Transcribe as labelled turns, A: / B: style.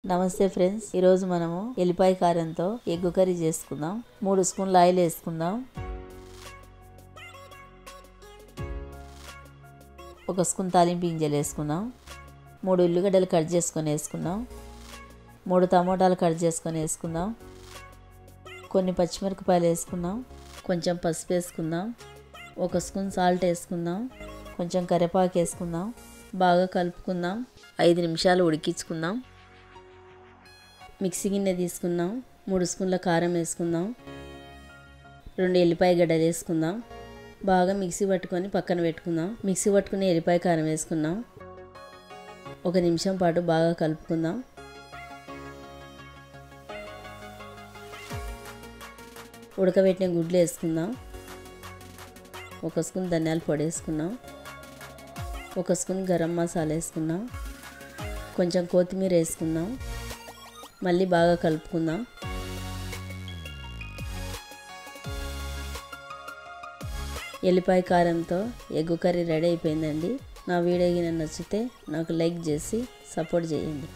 A: నమస్తే ఫ్రెండ్స్, ఈరోజు మనము ఎల్లిపాయ కారంతో ఎగ్ కర్రీ చేసుకుందాం. 3 స్పూన్ల ఆయిల్ వేసుకుందాం. 1 స్పూన్ తాలింపు గింజలు వేసుకుందాం. 3 ఉల్లిగడ్డలు కట్ చేసుకొని వేసుకుందాం. 3 టమోటాలు కట్ చేసుకొని వేసుకుందాం. కొన్ని పచ్చిమిరపకాయలు వేసుకుందాం. కొంచెం పసుపు వేసుకుందాం. 1 స్పూన్ సాల్ట్ వేసుకుందాం. కొంచెం కరివేపాకు వేసుకుందాం. బాగా కలుపుకుందాం. 5 నిమిషాలు ఉడికించుకుందాం. మిక్సీ గిన్నె తీసుకుందాం. 3 స్పూన్ల కారం వేసుకుందాం. 2 ఎల్లిపాయ గడ్డలు వేసుకుందాం. బాగా మిక్సీ పట్టుకొని పక్కన పెట్టుకుందాం. మిక్సీ పట్టుకుని ఎల్లిపాయ కారం వేసుకుందాం. 1 నిమిషం పాటు బాగా కలుపుకుందాం. ఉడకబెట్టిన గుడ్లు వేసుకుందాం. 1 స్పూన్ ధనియాల పొడి వేసుకుందాం. 1 స్పూన్ గరం మసాలా వేసుకుందాం. కొంచెం కొత్తిమీర వేసుకుందాం. మళ్ళీ బాగా కలుపుకుందాం. ఎల్లిపాయ కారంతో ఎగ్ కర్రీ రెడీ అయిపోయిందండి. నా వీడియో నచ్చితే నాకు లైక్ చేసి సపోర్ట్ చేయండి.